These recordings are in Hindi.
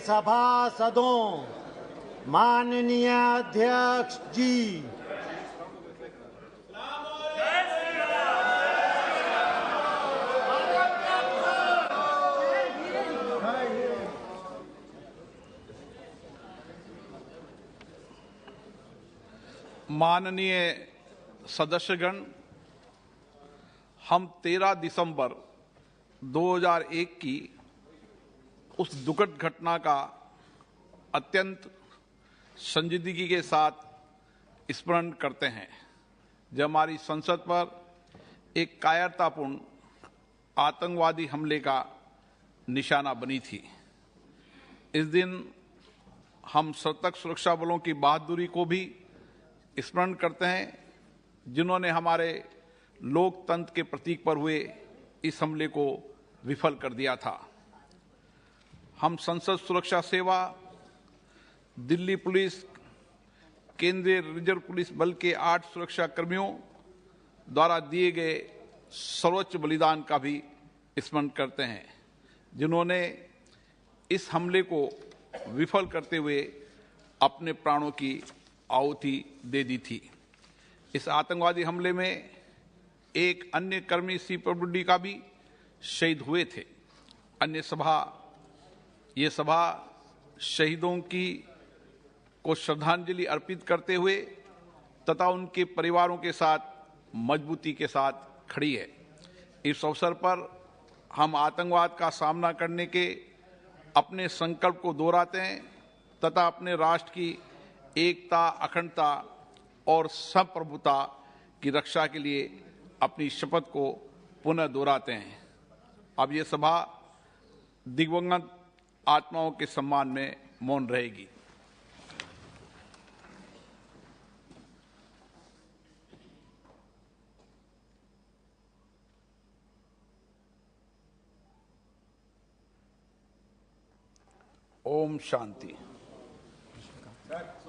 सभासदों, माननीय अध्यक्ष जी, माननीय सदस्यगण, हम 13 दिसंबर 2001 की उस दुखद घटना का अत्यंत संजीदगी के साथ स्मरण करते हैं जब हमारी संसद पर एक कायरतापूर्ण आतंकवादी हमले का निशाना बनी थी। इस दिन हम सतर्क सुरक्षा बलों की बहादुरी को भी स्मरण करते हैं जिन्होंने हमारे लोकतंत्र के प्रतीक पर हुए इस हमले को विफल कर दिया था। हम संसद सुरक्षा सेवा, दिल्ली पुलिस, केंद्रीय रिजर्व पुलिस बल के 8 सुरक्षा कर्मियों द्वारा दिए गए सर्वोच्च बलिदान का भी स्मरण करते हैं जिन्होंने इस हमले को विफल करते हुए अपने प्राणों की आहुति दे दी थी। इस आतंकवादी हमले में एक अन्य कर्मी CPWD का भी शहीद हुए थे। ये सभा शहीदों को श्रद्धांजलि अर्पित करते हुए तथा उनके परिवारों के साथ मजबूती के साथ खड़ी है। इस अवसर पर हम आतंकवाद का सामना करने के अपने संकल्प को दोहराते हैं तथा अपने राष्ट्र की एकता, अखंडता और संप्रभुता की रक्षा के लिए अपनी शपथ को पुनः दोहराते हैं। अब ये सभा दिवंगत आत्माओं के सम्मान में मौन रहेगी। ओम शांति।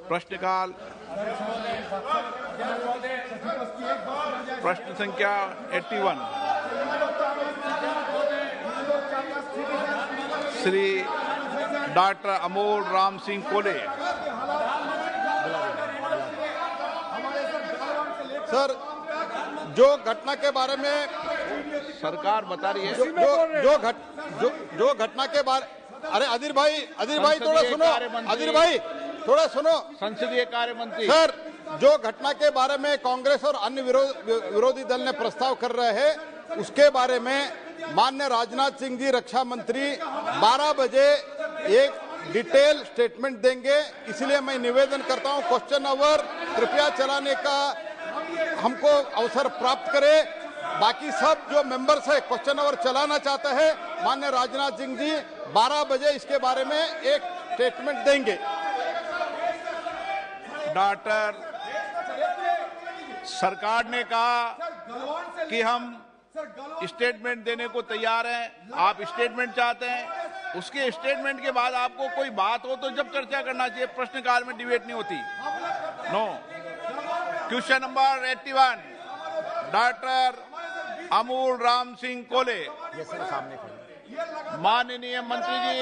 प्रश्नकाल। प्रश्न संख्या 81 श्री डॉक्टर अमोल राम सिंह कोले। सर, जो घटना के बारे में सरकार बता रही है, जो घटना के बारे, अरे अधीर भाई थोड़ा सुनो, अधीर भाई थोड़ा सुनो। संसदीय कार्य मंत्री सर, जो घटना के बारे में कांग्रेस और अन्य विरोधी दल ने प्रस्ताव कर रहे हैं उसके बारे में माननीय राजनाथ सिंह जी रक्षा मंत्री 12 बजे एक डिटेल स्टेटमेंट देंगे। इसलिए मैं निवेदन करता हूं क्वेश्चन आवर कृपया चलाने का हमको अवसर प्राप्त करें। बाकी सब जो मेंबर्स है क्वेश्चन आवर चलाना चाहते हैं, माननीय राजनाथ सिंह जी 12 बजे इसके बारे में एक स्टेटमेंट देंगे। डॉक्टर, सरकार ने कहा कि हम स्टेटमेंट देने को तैयार हैं। आप स्टेटमेंट चाहते हैं, उसके स्टेटमेंट के बाद आपको कोई बात हो तो जब चर्चा करना चाहिए। प्रश्नकाल में डिबेट नहीं होती। No. Question number 81 doctor Amol Ram Singh Kole. माननीय मंत्री जी,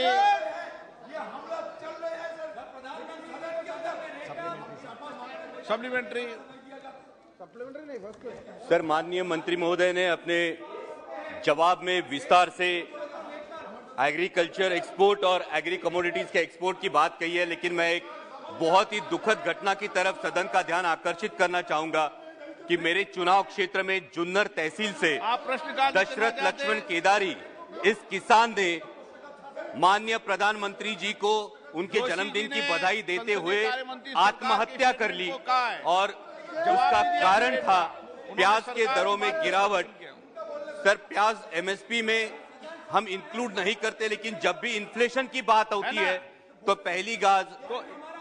सप्लीमेंट्री सर, माननीय मंत्री महोदय ने अपने जवाब में विस्तार से एग्रीकल्चर एक्सपोर्ट और एग्री कमोडिटीज के एक्सपोर्ट की बात कही है, लेकिन मैं एक बहुत ही दुखद घटना की तरफ सदन का ध्यान आकर्षित करना चाहूंगा कि मेरे चुनाव क्षेत्र में जुन्नर तहसील से दशरथ लक्ष्मण केदारी इस किसान ने माननीय प्रधानमंत्री जी को उनके जन्मदिन की बधाई देते हुए आत्महत्या कर ली और उसका कारण था प्याज के दरों में गिरावट। सर, प्याज MSP में हम इंक्लूड नहीं करते, लेकिन जब भी इन्फ्लेशन की बात होती है तो पहली गाज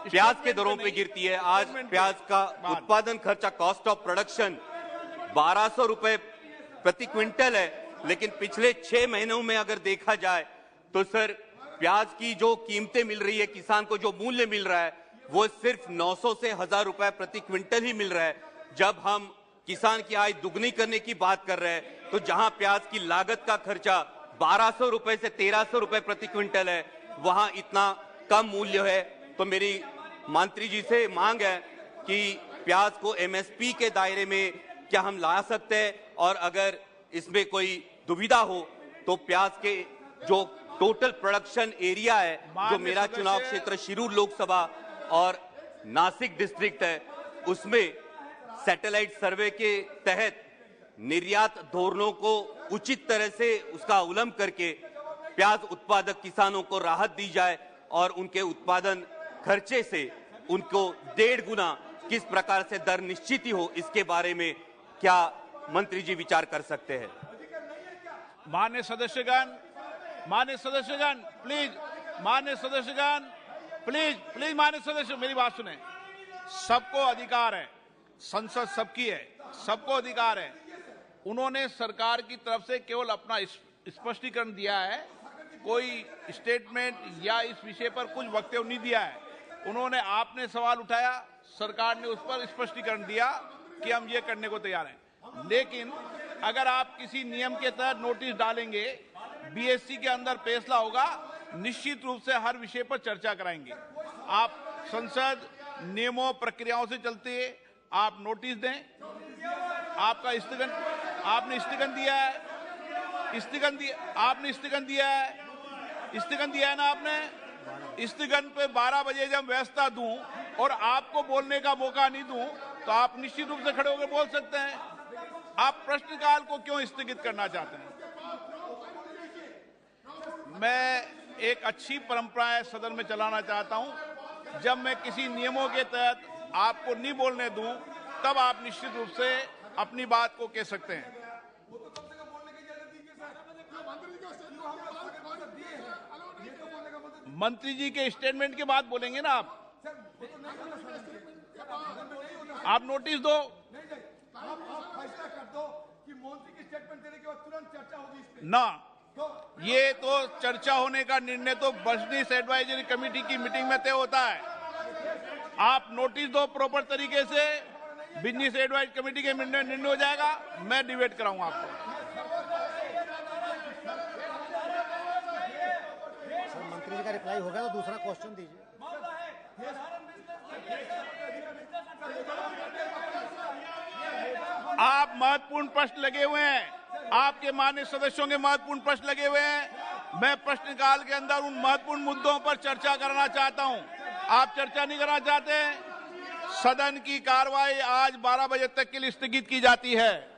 प्याज के दरों पे गिरती है। आज प्याज का उत्पादन खर्चा, कॉस्ट ऑफ प्रोडक्शन 1200 रुपए प्रति क्विंटल है, लेकिन पिछले 6 महीनों में अगर देखा जाए तो सर प्याज की जो कीमतें मिल रही है, किसान को जो मूल्य मिल रहा है, वो सिर्फ 900 से 1000 रुपए प्रति क्विंटल ही मिल रहा है। जब हम किसान की आय दुगनी करने की बात कर रहे हैं तो जहां प्याज की लागत का खर्चा 1200 रुपए से 1300 रुपए प्रति क्विंटल है, वहां इतना कम मूल्य है। तो मेरी मंत्री जी से मांग है कि प्याज को एमएसपी के दायरे में क्या हम ला सकते हैं, और अगर इसमें कोई दुविधा हो तो प्याज के जो टोटल प्रोडक्शन एरिया है, जो मेरा चुनाव क्षेत्र शिरूर लोकसभा और नासिक डिस्ट्रिक्ट है, उसमें सैटेलाइट सर्वे के तहत निर्यात धोरणों को उचित तरह से उसका अवलंबन करके प्याज उत्पादक किसानों को राहत दी जाए और उनके उत्पादन खर्चे से उनको 1.5 गुना किस प्रकार से दर निश्चित हो, इसके बारे में क्या मंत्री जी विचार कर सकते हैं? माननीय सदस्यगण, प्लीज, माननीय सदस्य मेरी बात सुने। सबको अधिकार है, संसद सबकी है, सबको अधिकार है। उन्होंने सरकार की तरफ से केवल अपना स्पष्टीकरण दिया है, कोई स्टेटमेंट या इस विषय पर कुछ वक्तव्य नहीं दिया है। उन्होंने, आपने सवाल उठाया, सरकार ने उस पर स्पष्टीकरण दिया कि हम ये करने को तैयार हैं। लेकिन अगर आप किसी नियम के तहत नोटिस डालेंगे, बीएससी के अंदर फैसला होगा, निश्चित रूप से हर विषय पर चर्चा कराएंगे। आप संसद नियमों प्रक्रियाओं से चलते हैं, आप नोटिस दें। आपका स्थगन, आपने स्थगन दिया है, आपने स्थगन दिया है ना आपने। स्थगन पे 12 बजे जब व्यवस्था दूं और आपको बोलने का मौका नहीं दूं, तो आप निश्चित रूप से खड़े होकर बोल सकते हैं। आप प्रश्नकाल को क्यों स्थगित करना चाहते हैं? मैं एक अच्छी परंपरा सदन में चलाना चाहता हूं। जब मैं किसी नियमों के तहत आपको नहीं बोलने दूं, तब आप निश्चित रूप से अपनी बात को कह सकते हैं। मंत्री जी के स्टेटमेंट के बाद बोलेंगे ना आप नोटिस दो। ना, ये तो चर्चा होने का निर्णय तो बिजनेस एडवाइजरी कमेटी की मीटिंग में तय होता है। आप नोटिस दो प्रॉपर तरीके से, बिजनेस एडवाइजरी कमेटी के निर्णय हो जाएगा, मैं डिबेट कराऊंगा आपको। मंत्री जी का रिप्लाई हो गया तो दूसरा क्वेश्चन दीजिए। आप महत्वपूर्ण प्रश्न लगे हुए हैं, आपके माननीय सदस्यों के महत्वपूर्ण प्रश्न लगे हुए हैं। मैं प्रश्नकाल के अंदर उन महत्वपूर्ण मुद्दों पर चर्चा करना चाहता हूं। आप चर्चा नहीं करना चाहते? सदन की कार्रवाई आज 12 बजे तक के लिए स्थगित की जाती है।